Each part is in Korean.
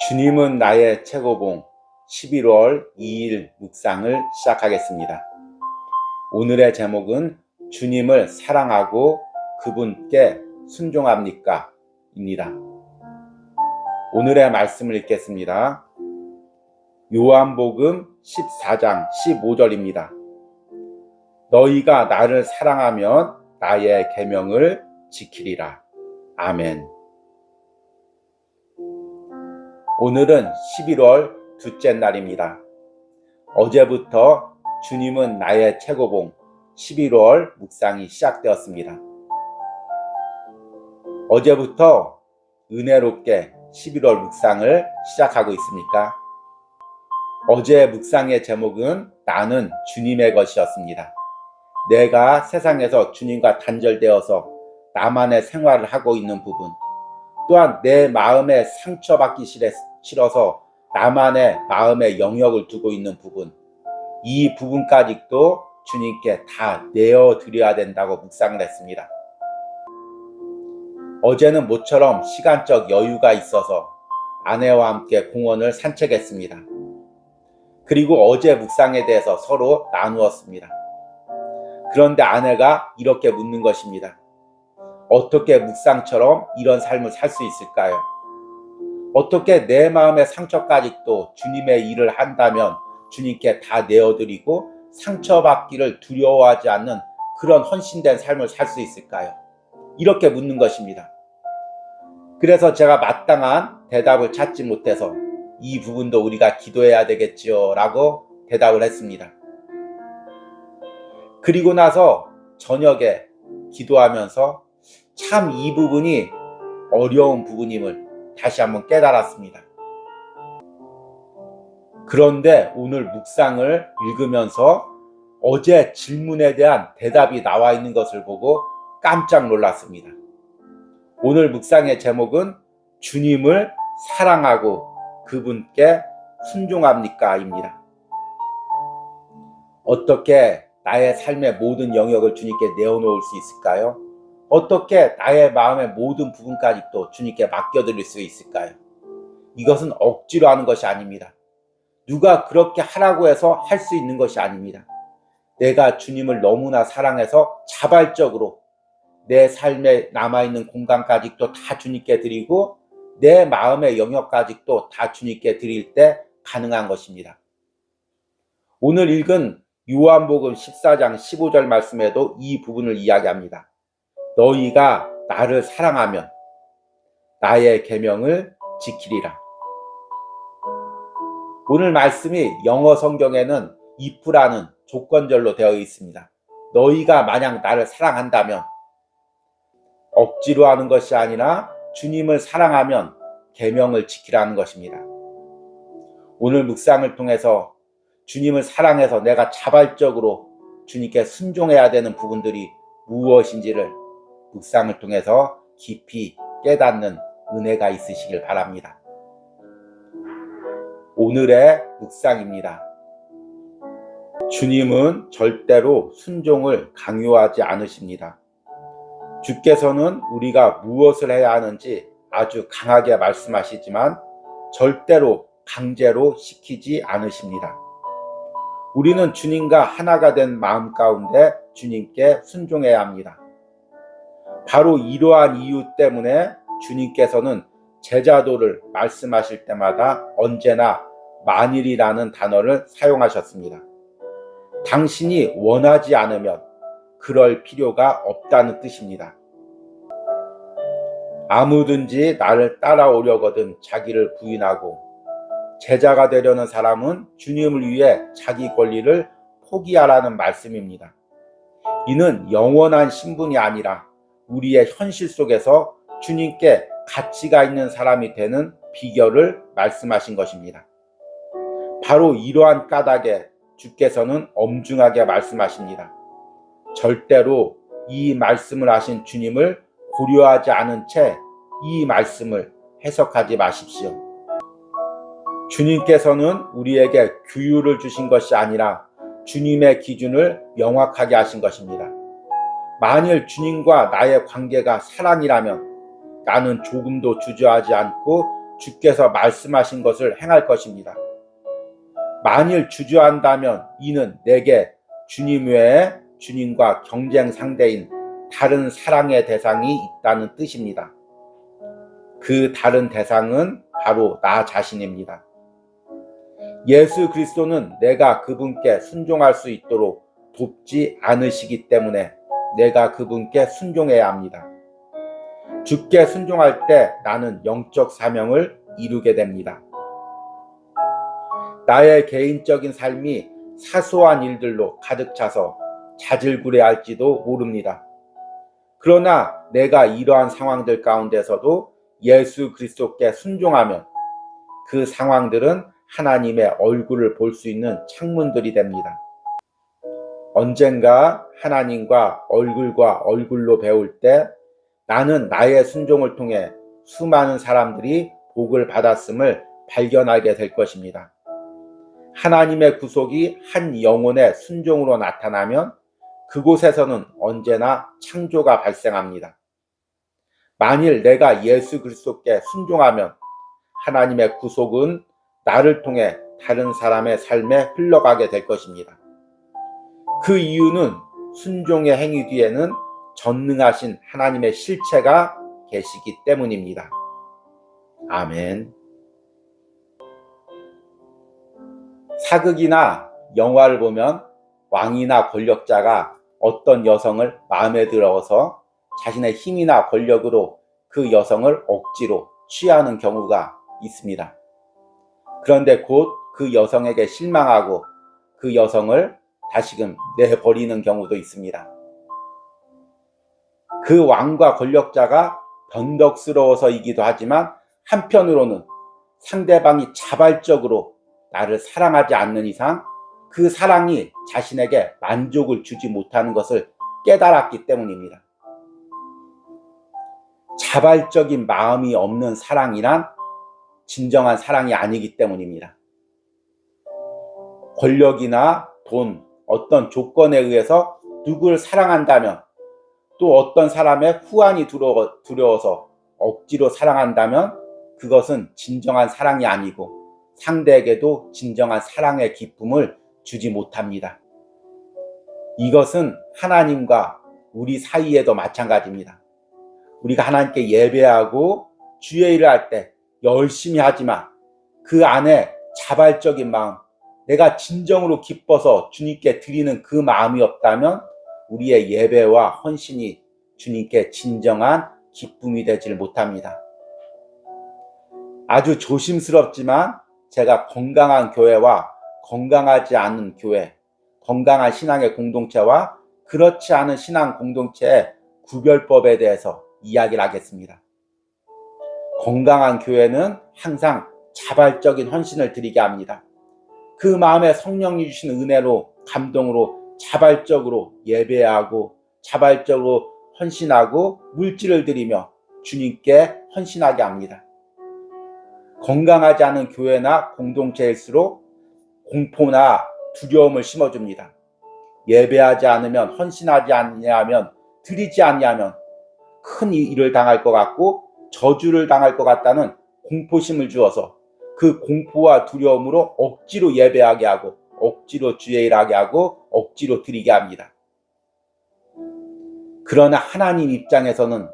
주님은 나의 최고봉 11월 2일 묵상을 시작하겠습니다. 오늘의 제목은 주님을 사랑하고 그분께 순종합니까? 입니다. 오늘의 말씀을 읽겠습니다. 요한복음 14장 15절입니다. 너희가 나를 사랑하면 나의 계명을 지키리라. 아멘. 오늘은 11월 둘째 날입니다. 어제부터 주님은 나의 최고봉 11월 묵상이 시작되었습니다. 어제부터 은혜롭게 11월 묵상을 시작하고 있습니까? 어제 묵상의 제목은 나는 주님의 것이었습니다. 내가 세상에서 주님과 단절되어서 나만의 생활을 하고 있는 부분, 또한 내 마음에 상처받기 싫어서 나만의 마음의 영역을 두고 있는 부분, 이 부분까지도 주님께 다 내어드려야 된다고 묵상을 했습니다. 어제는 모처럼 시간적 여유가 있어서 아내와 함께 공원을 산책했습니다. 그리고 어제 묵상에 대해서 서로 나누었습니다. 그런데 아내가 이렇게 묻는 것입니다. 어떻게 묵상처럼 이런 삶을 살 수 있을까요? 어떻게 내 마음의 상처까지도 주님의 일을 한다면 주님께 다 내어드리고 상처받기를 두려워하지 않는 그런 헌신된 삶을 살 수 있을까요? 이렇게 묻는 것입니다. 그래서 제가 마땅한 대답을 찾지 못해서 이 부분도 우리가 기도해야 되겠지요 라고 대답을 했습니다. 그리고 나서 저녁에 기도하면서 참 이 부분이 어려운 부분임을 다시 한번 깨달았습니다. 그런데 오늘 묵상을 읽으면서 어제 질문에 대한 대답이 나와 있는 것을 보고 깜짝 놀랐습니다. 오늘 묵상의 제목은 주님을 사랑하고 그분께 순종합니까? 입니다. 어떻게 나의 삶의 모든 영역을 주님께 내어놓을 수 있을까요? 어떻게 나의 마음의 모든 부분까지도 주님께 맡겨드릴 수 있을까요? 이것은 억지로 하는 것이 아닙니다. 누가 그렇게 하라고 해서 할 수 있는 것이 아닙니다. 내가 주님을 너무나 사랑해서 자발적으로 내 삶에 남아있는 공간까지도 다 주님께 드리고 내 마음의 영역까지도 다 주님께 드릴 때 가능한 것입니다. 오늘 읽은 요한복음 14장 15절 말씀에도 이 부분을 이야기합니다. 너희가 나를 사랑하면 나의 계명을 지키리라. 오늘 말씀이 영어 성경에는 if라는 조건절로 되어 있습니다. 너희가 만약 나를 사랑한다면, 억지로 하는 것이 아니라 주님을 사랑하면 계명을 지키라는 것입니다. 오늘 묵상을 통해서 주님을 사랑해서 내가 자발적으로 주님께 순종해야 되는 부분들이 무엇인지를 묵상을 통해서 깊이 깨닫는 은혜가 있으시길 바랍니다. 오늘의 묵상입니다. 주님은 절대로 순종을 강요하지 않으십니다. 주께서는 우리가 무엇을 해야 하는지 아주 강하게 말씀하시지만 절대로 강제로 시키지 않으십니다. 우리는 주님과 하나가 된 마음 가운데 주님께 순종해야 합니다. 바로 이러한 이유 때문에 주님께서는 제자도를 말씀하실 때마다 언제나 만일이라는 단어를 사용하셨습니다. 당신이 원하지 않으면 그럴 필요가 없다는 뜻입니다. 아무든지 나를 따라오려거든 자기를 부인하고 제자가 되려는 사람은 주님을 위해 자기 권리를 포기하라는 말씀입니다. 이는 영원한 신분이 아니라 우리의 현실 속에서 주님께 가치가 있는 사람이 되는 비결을 말씀하신 것입니다. 바로 이러한 까닭에 주께서는 엄중하게 말씀하십니다. 절대로 이 말씀을 하신 주님을 고려하지 않은 채 이 말씀을 해석하지 마십시오. 주님께서는 우리에게 규율을 주신 것이 아니라 주님의 기준을 명확하게 하신 것입니다. 만일 주님과 나의 관계가 사랑이라면 나는 조금도 주저하지 않고 주께서 말씀하신 것을 행할 것입니다. 만일 주저한다면 이는 내게 주님 외에 주님과 경쟁 상대인 다른 사랑의 대상이 있다는 뜻입니다. 그 다른 대상은 바로 나 자신입니다. 예수 그리스도는 내가 그분께 순종할 수 있도록 돕지 않으시기 때문에 내가 그분께 순종해야 합니다. 주께 순종할 때 나는 영적 사명을 이루게 됩니다. 나의 개인적인 삶이 사소한 일들로 가득 차서 자질구레할지도 모릅니다. 그러나 내가 이러한 상황들 가운데서도 예수 그리스도께 순종하면 그 상황들은 하나님의 얼굴을 볼 수 있는 창문들이 됩니다. 언젠가 하나님과 얼굴과 얼굴로 배울 때 나는 나의 순종을 통해 수많은 사람들이 복을 받았음을 발견하게 될 것입니다. 하나님의 구속이 한 영혼의 순종으로 나타나면 그곳에서는 언제나 창조가 발생합니다. 만일 내가 예수 그리스도께 순종하면 하나님의 구속은 나를 통해 다른 사람의 삶에 흘러가게 될 것입니다. 그 이유는 순종의 행위 뒤에는 전능하신 하나님의 실체가 계시기 때문입니다. 아멘. 사극이나 영화를 보면 왕이나 권력자가 어떤 여성을 마음에 들어서 자신의 힘이나 권력으로 그 여성을 억지로 취하는 경우가 있습니다. 그런데 곧 그 여성에게 실망하고 그 여성을 다시금 내버리는 경우도 있습니다. 그 왕과 권력자가 변덕스러워서이기도 하지만 한편으로는 상대방이 자발적으로 나를 사랑하지 않는 이상 그 사랑이 자신에게 만족을 주지 못하는 것을 깨달았기 때문입니다. 자발적인 마음이 없는 사랑이란 진정한 사랑이 아니기 때문입니다. 권력이나 돈, 어떤 조건에 의해서 누구를 사랑한다면 또 어떤 사람의 후환이 두려워서 억지로 사랑한다면 그것은 진정한 사랑이 아니고 상대에게도 진정한 사랑의 기쁨을 주지 못합니다. 이것은 하나님과 우리 사이에도 마찬가지입니다. 우리가 하나님께 예배하고 주의 일을 할 때 열심히 하지만 그 안에 자발적인 마음, 내가 진정으로 기뻐서 주님께 드리는 그 마음이 없다면 우리의 예배와 헌신이 주님께 진정한 기쁨이 되질 못합니다. 아주 조심스럽지만 제가 건강한 교회와 건강하지 않은 교회, 건강한 신앙의 공동체와 그렇지 않은 신앙 공동체의 구별법에 대해서 이야기를 하겠습니다. 건강한 교회는 항상 자발적인 헌신을 드리게 합니다. 그 마음에 성령이 주신 은혜로 감동으로 자발적으로 예배하고 자발적으로 헌신하고 물질을 드리며 주님께 헌신하게 합니다. 건강하지 않은 교회나 공동체일수록 공포나 두려움을 심어줍니다. 예배하지 않으면, 헌신하지 않냐면, 드리지 않냐면 큰 일을 당할 것 같고 저주를 당할 것 같다는 공포심을 주어서 그 공포와 두려움으로 억지로 예배하게 하고 억지로 주의 일하게 하고 억지로 드리게 합니다. 그러나 하나님 입장에서는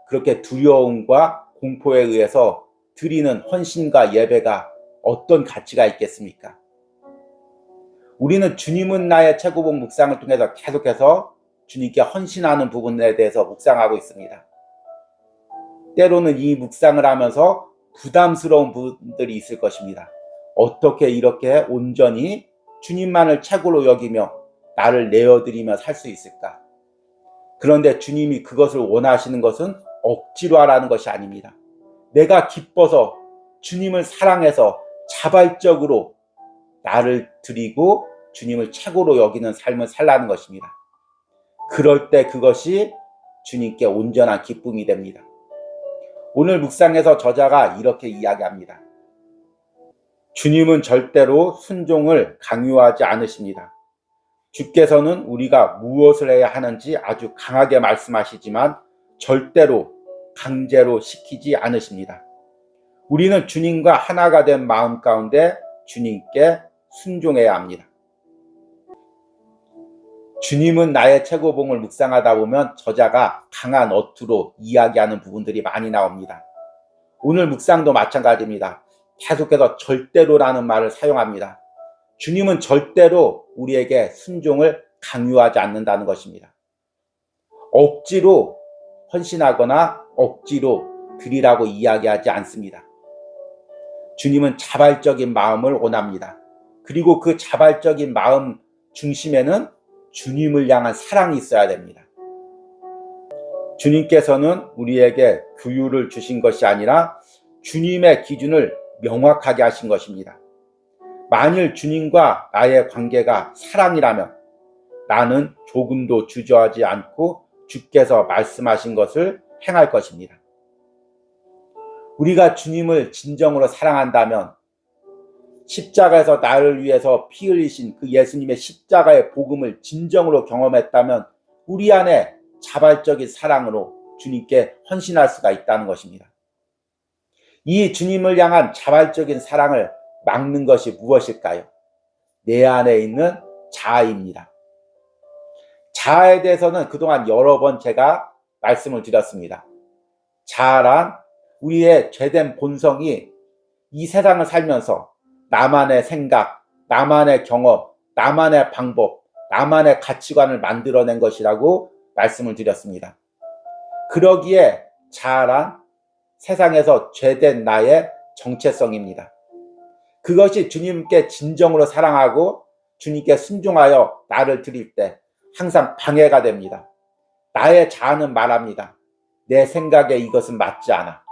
그렇게 두려움과 공포에 의해서 드리는 헌신과 예배가 어떤 가치가 있겠습니까? 우리는 주님은 나의 최고봉 묵상을 통해서 계속해서 주님께 헌신하는 부분에 대해서 묵상하고 있습니다. 때로는 이 묵상을 하면서 부담스러운 부분들이 있을 것입니다. 어떻게 이렇게 온전히 주님만을 최고로 여기며 나를 내어드리며 살 수 있을까? 그런데 주님이 그것을 원하시는 것은 억지로 하라는 것이 아닙니다. 내가 기뻐서 주님을 사랑해서 자발적으로 나를 드리고 주님을 최고로 여기는 삶을 살라는 것입니다. 그럴 때 그것이 주님께 온전한 기쁨이 됩니다. 오늘 묵상에서 저자가 이렇게 이야기합니다. 주님은 절대로 순종을 강요하지 않으십니다. 주께서는 우리가 무엇을 해야 하는지 아주 강하게 말씀하시지만 절대로 강제로 시키지 않으십니다. 우리는 주님과 하나가 된 마음 가운데 주님께 순종해야 합니다. 주님은 나의 최고봉을 묵상하다 보면 저자가 강한 어투로 이야기하는 부분들이 많이 나옵니다. 오늘 묵상도 마찬가지입니다. 계속해서 절대로라는 말을 사용합니다. 주님은 절대로 우리에게 순종을 강요하지 않는다는 것입니다. 억지로 헌신하거나 억지로 드리라고 이야기하지 않습니다. 주님은 자발적인 마음을 원합니다. 그리고 그 자발적인 마음 중심에는 주님을 향한 사랑이 있어야 됩니다. 주님께서는 우리에게 규율을 주신 것이 아니라 주님의 기준을 명확하게 하신 것입니다. 만일 주님과 나의 관계가 사랑이라면 나는 조금도 주저하지 않고 주께서 말씀하신 것을 행할 것입니다. 우리가 주님을 진정으로 사랑한다면 십자가에서 나를 위해서 피 흘리신 그 예수님의 십자가의 복음을 진정으로 경험했다면 우리 안에 자발적인 사랑으로 주님께 헌신할 수가 있다는 것입니다. 이 주님을 향한 자발적인 사랑을 막는 것이 무엇일까요? 내 안에 있는 자아입니다. 자아에 대해서는 그동안 여러 번 제가 말씀을 드렸습니다. 자아란 우리의 죄된 본성이 이 세상을 살면서 나만의 생각, 나만의 경험, 나만의 방법, 나만의 가치관을 만들어낸 것이라고 말씀을 드렸습니다. 그러기에 자아란 세상에서 죄된 나의 정체성입니다. 그것이 주님께 진정으로 사랑하고 주님께 순종하여 나를 드릴 때 항상 방해가 됩니다. 나의 자아는 말합니다. 내 생각에 이것은 맞지 않아.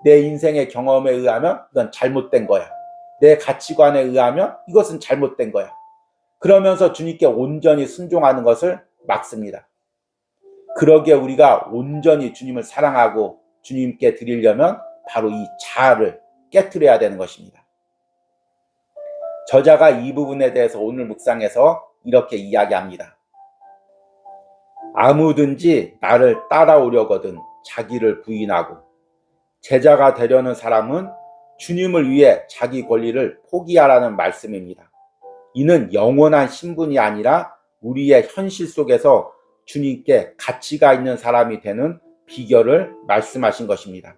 내 인생의 경험에 의하면 이건 잘못된 거야. 내 가치관에 의하면 이것은 잘못된 거야. 그러면서 주님께 온전히 순종하는 것을 막습니다. 그러기에 우리가 온전히 주님을 사랑하고 주님께 드리려면 바로 이 자아를 깨트려야 되는 것입니다. 저자가 이 부분에 대해서 오늘 묵상에서 이렇게 이야기합니다. 아무든지 나를 따라오려거든 자기를 부인하고 제자가 되려는 사람은 주님을 위해 자기 권리를 포기하라는 말씀입니다. 이는 영원한 신분이 아니라 우리의 현실 속에서 주님께 가치가 있는 사람이 되는 비결을 말씀하신 것입니다.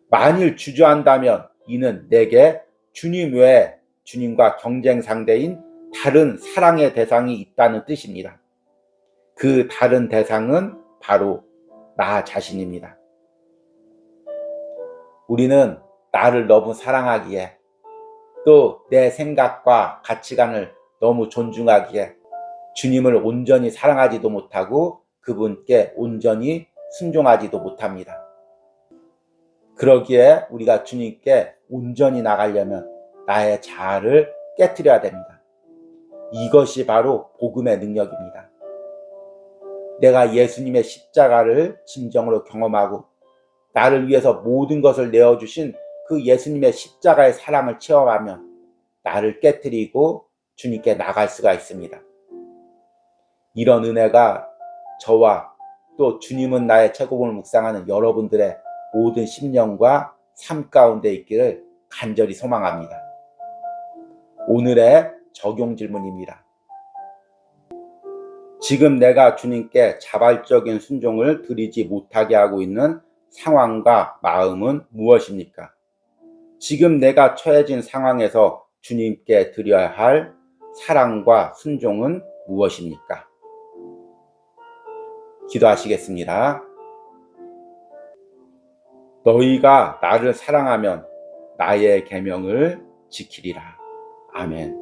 만일 주저한다면 이는 내게 주님 외에 주님과 경쟁 상대인 다른 사랑의 대상이 있다는 뜻입니다. 그 다른 대상은 바로 나 자신입니다. 우리는 나를 너무 사랑하기에 또 내 생각과 가치관을 너무 존중하기에 주님을 온전히 사랑하지도 못하고 그분께 온전히 순종하지도 못합니다. 그러기에 우리가 주님께 온전히 나가려면 나의 자아를 깨트려야 됩니다. 이것이 바로 복음의 능력입니다. 내가 예수님의 십자가를 진정으로 경험하고 나를 위해서 모든 것을 내어주신 그 예수님의 십자가의 사랑을 체험하면 나를 깨트리고 주님께 나갈 수가 있습니다. 이런 은혜가 저와 또 주님은 나의 최고봉을 묵상하는 여러분들의 모든 심령과 삶 가운데 있기를 간절히 소망합니다. 오늘의 적용 질문입니다. 지금 내가 주님께 자발적인 순종을 드리지 못하게 하고 있는 상황과 마음은 무엇입니까? 지금 내가 처해진 상황에서 주님께 드려야 할 사랑과 순종은 무엇입니까? 기도하시겠습니다. 너희가 나를 사랑하면 나의 계명을 지키리라. 아멘.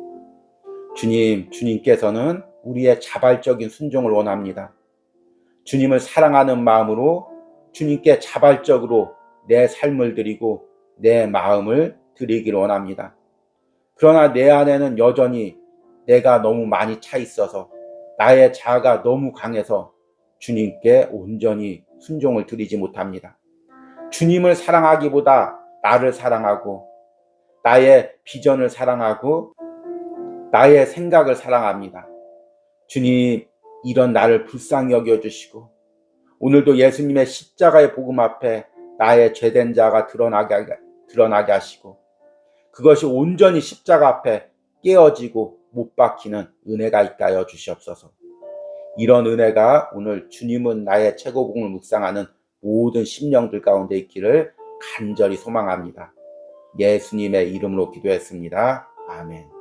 주님께서는 우리의 자발적인 순종을 원합니다. 주님을 사랑하는 마음으로 주님께 자발적으로 내 삶을 드리고 내 마음을 드리기를 원합니다. 그러나 내 안에는 여전히 내가 너무 많이 차 있어서 나의 자아가 너무 강해서 주님께 온전히 순종을 드리지 못합니다. 주님을 사랑하기보다 나를 사랑하고 나의 비전을 사랑하고 나의 생각을 사랑합니다. 주님, 이런 나를 불쌍히 여겨주시고 오늘도 예수님의 십자가의 복음 앞에 나의 죄된 자가 드러나게 하시고 그것이 온전히 십자가 앞에 깨어지고 못 박히는 은혜가 있게 하여 주시옵소서. 이런 은혜가 오늘 주님은 나의 최고봉을 묵상하는 모든 심령들 가운데 있기를 간절히 소망합니다. 예수님의 이름으로 기도했습니다. 아멘.